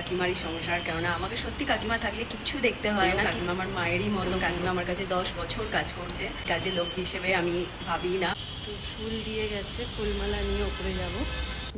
কাকিমারই সংসার, কেননা আমাকে সত্যি কাকিমা থাকলে কিচ্ছু দেখতে হয় না। কাকিমা আমার মায়েরই মতো, কাকিমা আমার কাছে 10 বছর কাজ করছে, কাজের লোক হিসেবে আমি ভাবি না। তো ফুল দিয়ে গেছে, ফুলমালা নিয়ে ওপরে যাব।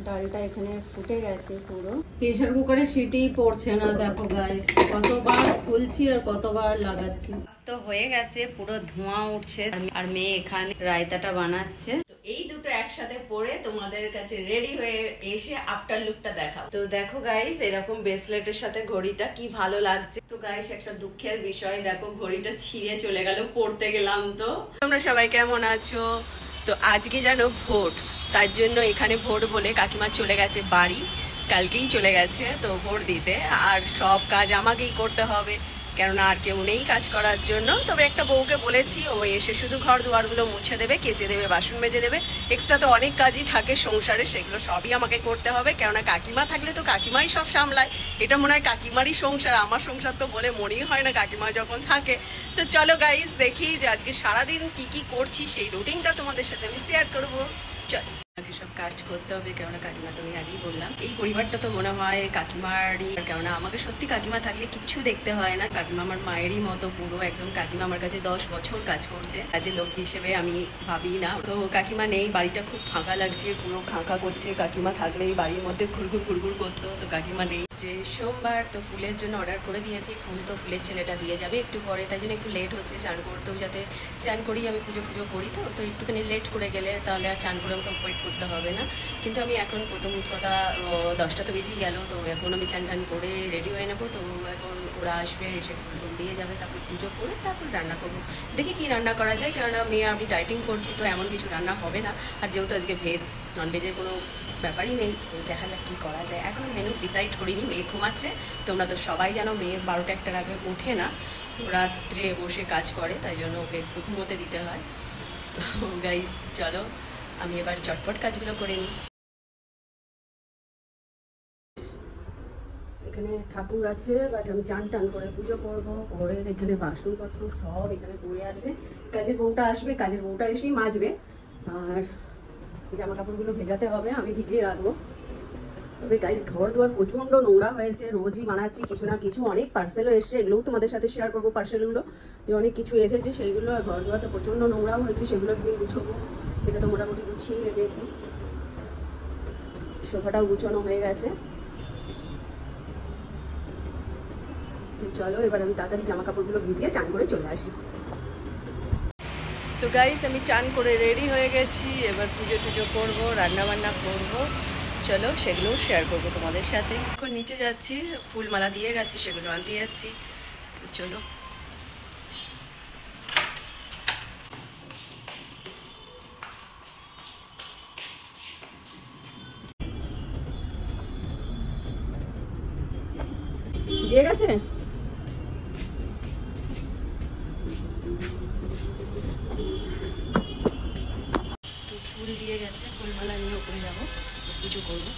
ডালটা এখানে ফুটে গেছে পুরো, প্রেসার কুকারে সিটি পড়ছে না। দেখো গাইস, কতবার খুলছি আর কতবার লাগাচ্ছি। তো হয়ে গেছে, পুরো ধোঁয়া উঠছে, আর মেয়ে এখানে রায়তাটা বানাচ্ছে। এই দুটো একসাথে পরে তোমাদের কাছে রেডি হয়ে এসে আফটার লুকটা দেখাও। তো দেখো গাইস, এরকম ব্রেসলেটের সাথে ঘড়িটা কি ভালো লাগছে। তো গাইস, একটা দুঃখের বিষয়, দেখো ঘড়িটা ছিঁড়ে চলে গেল, পড়তে গেলাম। তো তোমরা সবাই কেমন আছো? তো আজকে জানো ভোট, তার জন্য এখানে ভোট বলে কাকিমা চলে গেছে বাড়ি, কালকেই চলে গেছে তো ভোট দিতে। আর সব কাজ আমাকেই করতে হবে, কেননা আর কেউ নেই কাজ করার জন্য। তবে একটা বউকে বলেছি, ও এসে শুধু ঘর দুয়ারগুলো মুছে দেবে, কেচে দেবে, বাসন মেজে দেবে। এক্সট্রা তো অনেক কাজই থাকে সংসারে, সেগুলো সবই আমাকে করতে হবে, কেননা কাকিমা থাকলে তো কাকিমাই সব সামলায়। এটা মনে হয় কাকিমারই সংসার, আমার সংসার তো বলে মনেই হয় না কাকিমা যখন থাকে। তো চলো গাইস, দেখি যে আজকে সারাদিন কি কি করছি, সেই রুটিনটা তোমাদের সাথে আমি শেয়ার করবো। চলো, আগে সব কাজ করতে হবে, কেননা কাকিমা তো আমি আগেই বললাম এই পরিবারটা তো মনে হয় কাকিমারই, কেননা আমাকে সত্যি কাকিমা থাকলে কিচ্ছু দেখতে হয় না। কাকিমা আমার মায়েরই মতো পুরো একদম। কাকিমা আমার কাছে 10 বছর কাজ করছে, কাজের লোক হিসেবে আমি ভাবি না। তো কাকিমা নেই, বাড়িটা খুব ফাঁকা লাগছে, পুরো ফাঁকা করছে। কাকিমা থাকলেই বাড়ির মধ্যে ঘুরঘুর ঘুরঘুর করতো, তো কাকিমা নেই। যে সোমবার, তো ফুলের জন্য অর্ডার করে দিয়েছি। ফুল তো ফুলের ছেলেটা দিয়ে যাবে একটু পরে, তাই জন্য একটু লেট হচ্ছে। চান করতেও যাতে চান করি, আমি পুজো করি, তো একটুখানি লেট করে গেলে তাহলে আর চান করে আমাকে ওয়েট করতে হবে না। কিন্তু আমি এখন প্রথম কথা 10টা তো বেজেই গেল, তো এখন আমি চান টান করে রেডি হয়ে নেবো। তো এখন ওরা আসবে, এসে ফুল দিয়ে যাবে, তারপর পুজো করে তারপর রান্না করবো। দেখি কি রান্না করা যায়, কেননা মেয়ে আমি ডাইটিং করছি, তো এমন কিছু রান্না হবে না। আর যেহেতু আজকে ভেজ, ননভেজের কোনো ব্যাপারই নেই, দেখা যাক কী করা যায়। এখন মেনু ডিসাইড করিনি, মেয়ে ঘুমাচ্ছে। তোমরা তো সবাই জানো মেয়ে 12টা 1টার আগে ওঠে না, রাত্রে বসে কাজ করে, তাই জন্য ওকে একটু ঘুমোতে দিতে হয়। তো গাইস চলো, আমি এবার চটপট কাজগুলো করে নিই। এখানে ঠাকুর আছে, বাট আমি চান টান করে পুজো করবো, করে এখানে বাসনপত্র সব এখানে পড়ে আছে। কাজের বউটা আসবে, কাজের বউটা এসেই মাজবে, আর জামা কাপড়গুলো ভেজাতে হবে, আমি ভিজিয়ে রাখবো। তবে গাইস, ঘর দুয়ার প্রচন্ড নোংরা হয়েছে, রোজই বানাচ্ছি কিছু না কিছু। অনেক পার্সেলও এসছে, এগুলোও তোমাদের সাথে শেয়ার করবো। পার্সেলগুলো যে অনেক কিছু এসেছে সেইগুলো, আর ঘর দুয়ার তো প্রচন্ড নোংরাও হয়েছে, সেগুলো একদিন গুছবো। এটা তো মোটামুটি গুছিয়ে রেখেছি, সোফাটাও গুছানো হয়ে গেছে। চলো এবার আমি তাড়াতাড়ি জামা কাপড়গুলো ভিজিয়ে চান করে চলে আসি। তো গাইস, আমি চান করে রেডি হয়ে গেছি, এবার পুজো টুজো করবো, রান্না বান্না করবো। চলো সেগুলোও শেয়ার করবো তোমাদের সাথে। এখন নিচে যাচ্ছি, ফুলমালা দিয়ে গেছি, সেগুলো আনতে যাচ্ছি। চলো, দিয়ে গেছে। তো ফুল দিয়ে গেছে, ফুলমালা নিয়ে উপরে যাবো, পুজো করবো।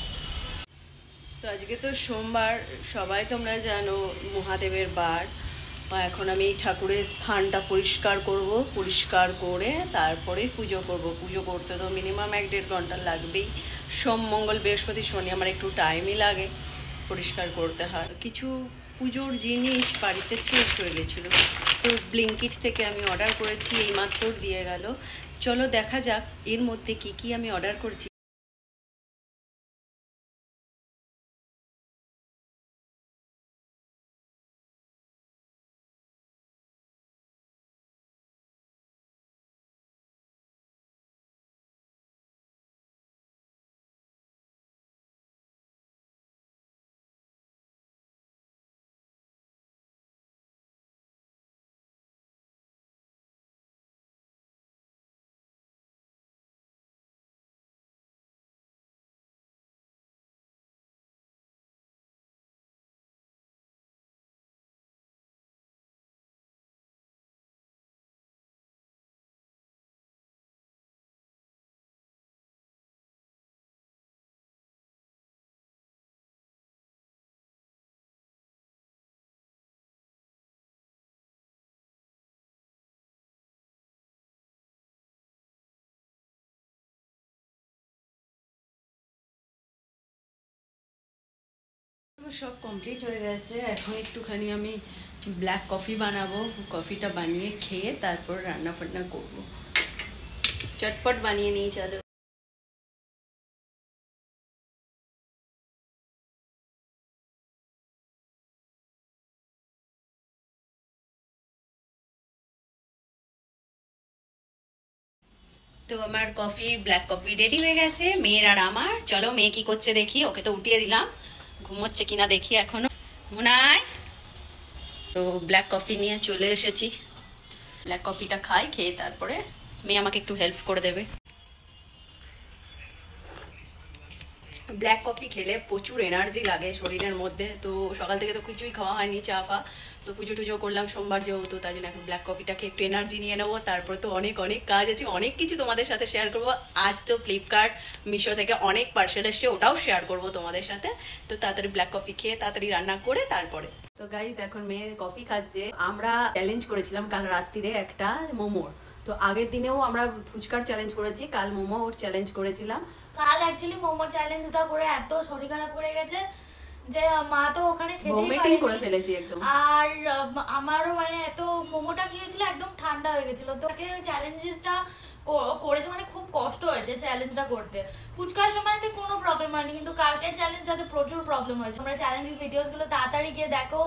তো আজকে তো সোমবার, সবাই তোমরা জানো মহাদেবের বার। এখন আমি এই ঠাকুরের স্থানটা পরিষ্কার করব, পরিষ্কার করে তারপরে পুজো করব। পুজো করতে তো মিনিমাম 1-1.5 ঘন্টা লাগবেই। সোম মঙ্গল বৃহস্পতি শনি আমার একটু টাইমই লাগে, পরিষ্কার করতে হয়। কিছু পুজোর জিনিস বাড়িতে শেষ হয়ে গেছিলো, তো ব্লিঙ্কিট থেকে আমি অর্ডার করেছি, এইমাত্র দিয়ে গেল। চলো দেখা যাক এর মধ্যে কি কি আমি অর্ডার করছি। সব কমপ্লিট হয়ে গেছে, এখন একটুখানি আমি ব্ল্যাক কফি বানাবো। কফিটা বানিয়ে খেয়ে তারপর রান্না ফান্না করবো। চটপট বানিয়ে নিই চলো। তো আমার কফি, ব্ল্যাক কফি রেডি হয়ে গেছে মেয়ের আর আমার। চলো মেয়ে কি করছে দেখি। ওকে তো উঠিয়ে দিলাম, ঘুমোচ্ছে কিনা দেখি এখনো। মুনাই, তো ব্ল্যাক কফি নিয়ে চলে এসেছি। ব্ল্যাক কফিটা খাই, খেয়ে তারপরে মেয়ে আমাকে একটু হেল্প করে দেবে। ব্ল্যাক কফি খেলে প্রচুর এনার্জি লাগে শরীরের মধ্যে। তো সকাল থেকে তো কিছুই খাওয়া হয়নি, চা ফা। তো পুজো টুজো করলাম সোমবার যেহেতু, তাই জন্য এখন ব্ল্যাক কফিটা খেয়ে একটু এনার্জি নিয়ে নেবো। তারপর তো অনেক অনেক কাজ আছে, অনেক কিছু তোমাদের সাথে শেয়ার করবো। আজ তো ফ্লিপকার্ট, মিশো থেকে অনেক পার্সেল এসছে, ওটাও শেয়ার করবো তোমাদের সাথে। তো তাড়াতাড়ি ব্ল্যাক কফি খেয়ে তাড়াতাড়ি রান্না করে তারপরে। তো গাইজ এখন মেয়ে কফি খাচ্ছে। আমরা চ্যালেঞ্জ করেছিলাম কাল রাত্রিরে একটা মোমোর। তো আগের দিনেও আমরা ফুচকার চ্যালেঞ্জ করেছি, কাল মোমোর চ্যালেঞ্জ করেছিলাম। কাল অ্যাকচুয়ালি মোমো চ্যালেঞ্জটা করে এত শরীর খারাপ করে গেছে যে মা তো ওখানে ভমিটিং করে ফেলেছি একদম। আর আমারও মানে এত মোমোটা কি হয়েছিল, একদম ঠান্ডা হয়ে গেছিল। তো চ্যালেঞ্জেসটা করেছে, মানে খুব কষ্ট হয়েছে চ্যালেঞ্জটা করতে। ফুচকার সময়তে কোনো প্রবলেম হয়নি, কিন্তু কালকের চ্যালেঞ্জটাতে প্রচুর প্রবলেম হয়েছে। আমরা চ্যালেঞ্জের ভিডিওসগুলো তাড়াতাড়ি গিয়ে দেখো।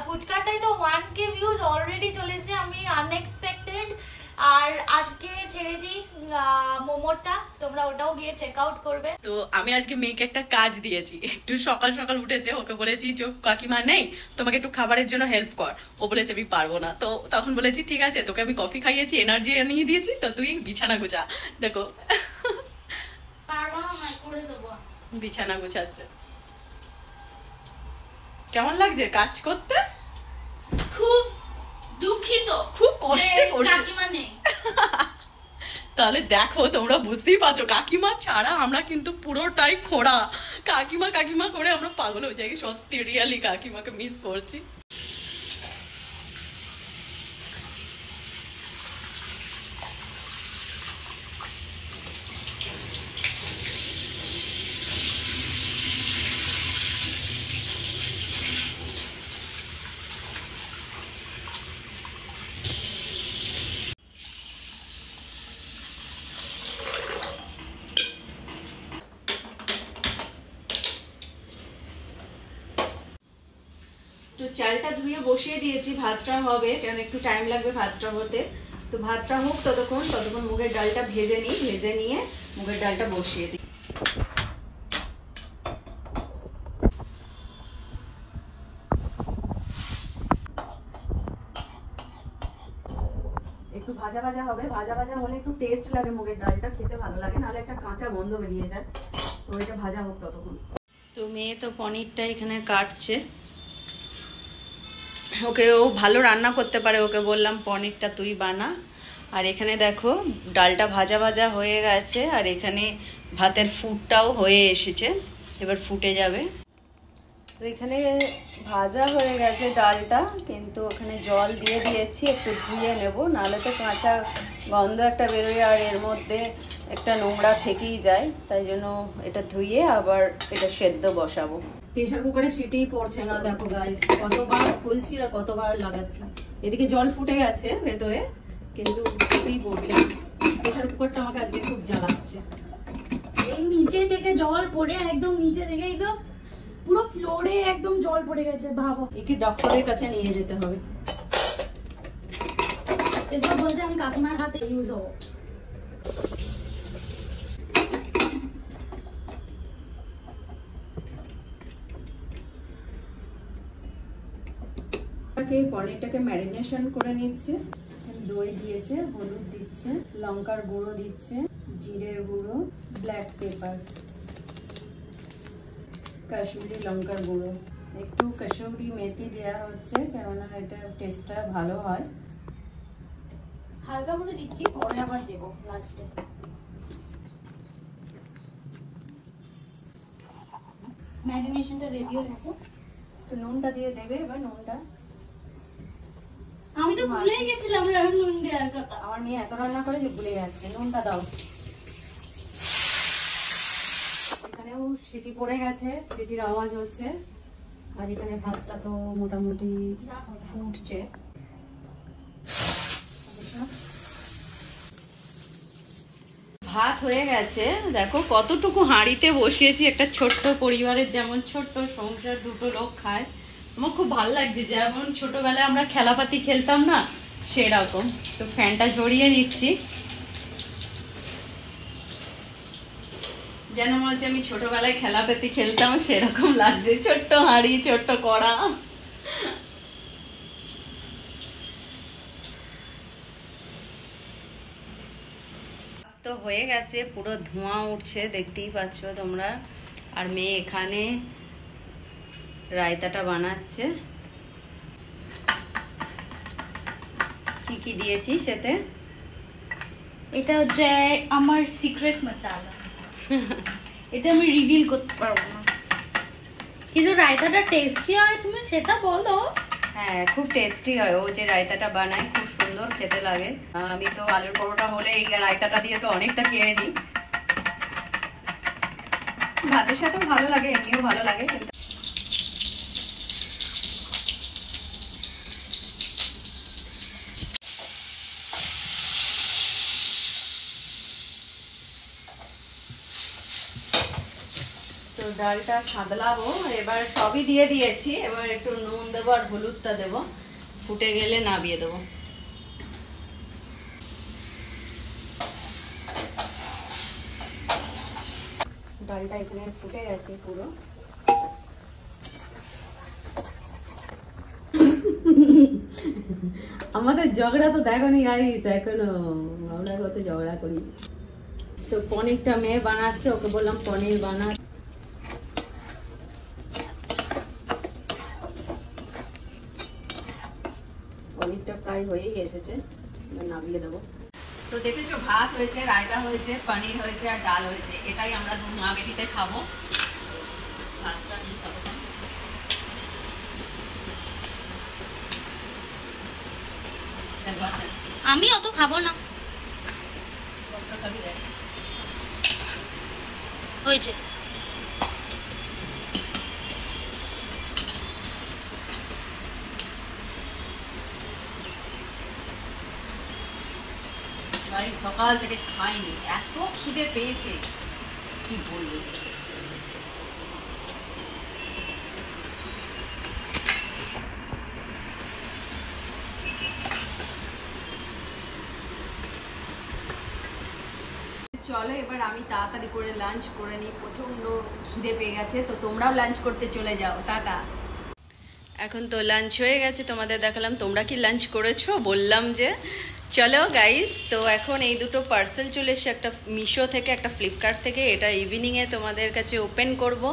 ফুচকারটাই তো 1K ভিউজ অলরেডি চলে এসেছে, আমি আনএক্সপেক্টেড। আর আজকে ছেড়েছি মোমোটা, তোমরা ওটাও গিয়ে চেক আউট করবে। তো আমি আজকে মেয়েকে একটা কাজ দিয়েছি। একটু সকাল সকাল উঠেছে, ওকে বলেছি চোখ কাকিমা নেই, তোমাকে একটু খাবারের জন্য হেল্প কর। ও বলেছে আমি পারবো না। তো তখন বলেছি ঠিক আছে, তোকে আমি কফি খাইয়েছি, এনার্জি নিয়ে দিয়েছি, তো তুই বিছানা গুছা। দেখো বিছানা গুছাচ্ছে। কেমন লাগছে কাজ করতে? খুব দুঃখিত, খুব কষ্টে করছি। কাকিমা নেই। তাহলে দেখো, তোমরা বুঝতেই পারছো কাকিমা ছাড়া আমরা কিন্তু পুরোটাই খোঁড়া। কাকিমা কাকিমা করে আমরা পাগল হয়ে যাই। সত্যি রিয়ালি কাকিমাকে মিস করছি। তো চালটা ধুয়ে বসিয়ে দিয়েছি, ভাতটা হবে, কারণ একটু টাইম লাগবে ভাতটা হতে। তো ভাতটা হোক ততক্ষণ মুগের ডালটা ভেজে নিই। ভেজে নিয়ে মুগের ডালটা বসিয়ে দিই। একটু ভাজা ভাজা হবে, ভাজা ভাজা হলে একটু টেস্ট লাগে, মুগের ডালটা খেতে ভালো লাগে, নাহলে একটা কাঁচা গন্ধ বেরিয়ে যায়। তো এটা ভাজা হোক ততক্ষণ। তো মেয়ে তো পনিরটা এখানে কাটছে। ওকে, ও ভালো রান্না করতে পারে, ওকে বললাম পনিরটা তুই বানা। আর এখানে দেখো ডালটা ভাজা ভাজা হয়ে গেছে, আর এখানে ভাতের ফুটটাও হয়ে এসেছে, এবার ফুটে যাবে। তো এখানে ভাজা হয়ে গেছে ডালটা, কিন্তু ওখানে জল দিয়ে দিয়েছি, একটু ধুয়ে নেব, নাহলে তো কাঁচা গন্ধ একটা বেরোয়, আর এর মধ্যে একটা নোংরা থেকেই যায়। তাই জন্য এটা ধুয়ে আবার এটা সেদ্ধ বসাবো। প্রেশার কুকারে সিটিই পড়ছে না, দেখো গাইস, কতবার খুলছি আর কতবার লাগাচ্ছি। এদিকে জল ফুটে গেছে ভেতরে, কিন্তু সিটিই পড়ছে না। প্রেশার কুকারটা আমাকে আজকে খুব জ্বালাচ্ছে। এই নিচে থেকে জল পড়ে, একদম নিচে থেকে একদম পুরো ফ্লোরে একদম জল পড়ে গেছে। ভাবো, একে ডক্টরের কাছে নিয়ে যেতে হবে। এসব বলছে আমি কাকিমার হাতে ইউজ হবো। পনিরটাকে ম্যারিনেশন করে নিচ্ছে। দই দিয়েছে, হলুদ দিচ্ছে, লঙ্কার গুঁড়ো দিচ্ছে, জিরের গুঁড়ো, ব্ল্যাক পেপার, কাশ্মীরি লঙ্কার গুঁড়ো, একটু কসুরি মেথি দেওয়া হচ্ছে, কেননা এটা টেস্টটা ভালো হয়। হালকা করে দিচ্ছি, পরে আবার দেবো লাস্টে। ম্যারিনেশনটা রেডি হয়ে গেছে, তো নুনটা দিয়ে দেবে এবার। নুনটা আমি তো ভুলেই গেছিলাম নুন দেওয়ার কথা। আমার মেয়ে এত রান্না করে যে ভুলে যাচ্ছে। নুনটা দাও। এখানেও সিটি পড়ে গেছে, সিটির আওয়াজ হচ্ছে। আর এখানে ভাতটা তো মোটামুটি ফুটছে। ভাত হয়ে গেছে, দেখো কতটুকু হাঁড়িতে বসিয়েছি। একটা ছোট্ট পরিবারের যেমন ছোট্ট সংসার, দুটো লোক খায়। আমার খুব ভালো লাগছে, যেমন ছোটবেলায় আমরা খেলাপাতি খেলতাম না সেরকম। তো ফ্যানটা ঝরিয়ে নিচ্ছি, যেন মনে হচ্ছে আমি ছোটবেলায় খেলাপাতি খেলতাম সেরকম লাগছে। ছোট্ট হাঁড়ি, ছোট্ট কড়া। তো হয়ে গেছে, পুরো ধোঁয়া উঠছে, দেখতেই পাচ্ছ তোমরা। আর মেয়ে এখানে রায়তাটা বানাচ্ছে। কি কি দিয়েছি সেতে? এটা হচ্ছে আমার সিক্রেট মশলা। এটা আমি রিভিল করতে পারবো না, কিন্তু রায়তাটা টেস্টি হয়, তুমি সেটা বলো। হ্যাঁ, খুব টেস্টি হয়। ও যে রায়তাটা বানায় খুব সুন্দর খেতে লাগে। আমি তো আলুর পরোটা হলে এই রায়তাটা দিয়ে তো অনেকটা খেয়ে নিই। ভাতের সাথেও ভালো লাগে, এমনিও ভালো লাগে। তো ডালটা সাদলাবো, এবার সবই দিয়ে দিয়েছি। এবার একটু নুন দেবো আর হলুদটা দেবো, ফুটে গেলে নামিয়ে দেবো। ডালটা এখানে ফুটে গেছে পুরো। আমাদের ঝগড়া তো দেখো নি গাইস, এখনো আমরা কত ঝগড়া করি। তো পনিরটা মেয়ে বানাচ্ছে, ওকে বললাম পনির বানা। পনিরটা প্রায় হয়েই এসেছে, নামিয়ে দেবো। তো দেখেছো, ভাত হয়েছে, রায়তা হয়েছে, পনির হয়েছে আর ডাল হয়েছে। এটাই আমরা দু মা বেটিতে খাবো। ভাতটা নিয়ে খাবো। আমি অত খাবো না, হয়েছে। ভাই সকাল থেকে খাইনি, এত খিদে পেয়েছে কি বলবো। চলো এবার আমি তাড়াতাড়ি করে লাঞ্চ করে নিই, প্রচন্ড খিদে পেয়ে গেছে। তো তোমরাও লাঞ্চ করতে চলে যাও, টাটা। এখন তো লাঞ্চ হয়ে গেছে, তোমাদের দেখালাম। তোমরা কি লাঞ্চ করেছো? বললাম যে চলো গাইস। তো এখন এই দুটো পার্সেল চলে এসছে, একটা মিশো থেকে, একটা ফ্লিপকার্ট থেকে। এটা ইভিনিংয়ে তোমাদের কাছে ওপেন করব,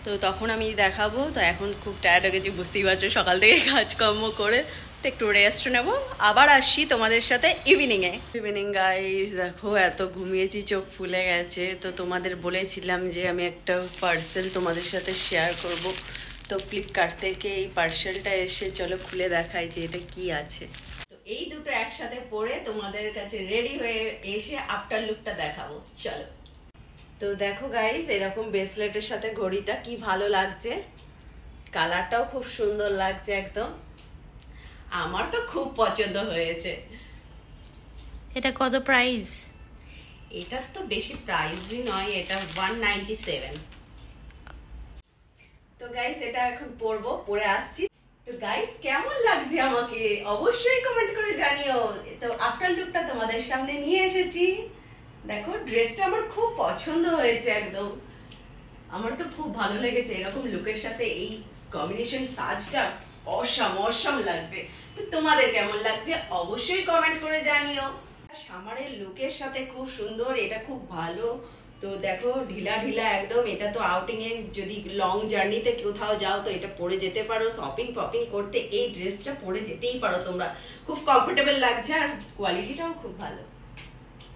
তো তখন আমি দেখাবো। তো এখন খুব টায়ার্ড হয়ে গেছি, বুঝতেই পারছো, সকাল থেকে কাজকর্ম করে। তো একটু রেস্ট নেবো, আবার আসছি তোমাদের সাথে ইভিনিংয়ে। ইভিনিং গাইস, দেখো এত ঘুমিয়েছি, চোখ ফুলে গেছে। তো তোমাদের বলেছিলাম যে আমি একটা পার্সেল তোমাদের সাথে শেয়ার করব। তো ফ্লিপকার্ট থেকে এই পার্সেলটা এসে, চলো খুলে দেখাই যে এটা কি আছে। তো এই দুটো একসাথে পরে তোমাদের কাছে রেডি হয়ে এসে আফটার লুকটা দেখাবো, চলো। তো দেখো গাইস, এরকম ব্রেসলেটের সাথে ঘড়িটা কি ভালো লাগছে, কালারটাও খুব সুন্দর লাগছে একদম। আমার তো খুব পছন্দ হয়েছে। এটা কত প্রাইস? এটার তো বেশি প্রাইসই নয়, এটা 197। তো গাইস এটা এখন পরবো, পরে আসছি। তো গাইস কেমন লাগছে আমাকে অবশ্যই কমেন্ট করে জানিও। তো আফটার লুকটা তোমাদের সামনে নিয়ে এসেছি। দেখো ড্রেসটা আমার খুব পছন্দ হয়েছে একদম। আমার তো খুব ভালো লেগেছে, এরকম লুকের সাথে এই কম্বিনেশন সাজটা অসাম লাগছে। তো তোমাদের কেমন লাগছে অবশ্যই কমেন্ট করে জানিও। সামারের লুকের সাথে খুব সুন্দর, এটা খুব ভালো। তো দেখো ঢিলা ঢিলা একদম। এটা তো আউটিং এ যদি লং জার্নিতে কোথাও যাও তো এটা পরে যেতে পারো, শপিং ফপিং করতে এই ড্রেসটা পরে যেতেই পারো তোমরা। খুব কমফোর্টেবল লাগছে আর কোয়ালিটিটাও খুব ভালো।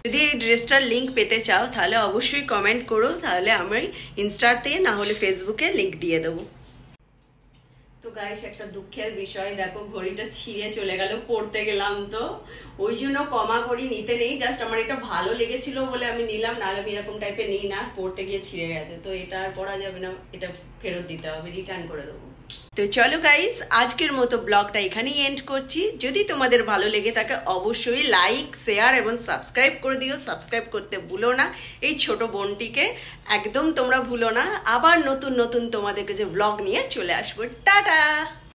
যদি এই ড্রেসটার লিঙ্ক পেতে চাও তাহলে অবশ্যই কমেন্ট করো, তাহলে আমি ইনস্টাতে না হলে ফেসবুকে লিঙ্ক দিয়ে দেবো। তো গাইস একটা দুঃখের বিষয়, দেখো ঘড়িটা ছিঁড়ে চলে গেল, পড়তে গেলাম তো ওই জন্য কমা ঘড়ি নিতে নেই। জাস্ট আমার এটা ভালো লেগেছিল বলে আমি নিলাম, নাহলে আমি এরকম টাইপের নিই না। পড়তে গিয়ে ছিঁড়ে গেছে, তো এটা আর পরা যাবে না, এটা ফেরত দিতে হবে, রিটার্ন করে দেবো। তো চলো গাইস, আজকের মতো ব্লগটা এখানেই এন্ড করছি। যদি তোমাদের ভালো লেগে থাকে অবশ্যই লাইক, শেয়ার এবং সাবস্ক্রাইব করে দিও। সাবস্ক্রাইব করতে ভুলো না, এই ছোট বোনটিকে একদম তোমরা ভুলো না। আবার নতুন নতুন তোমাদের কাছে ব্লগ নিয়ে চলে আসবো। টাটা।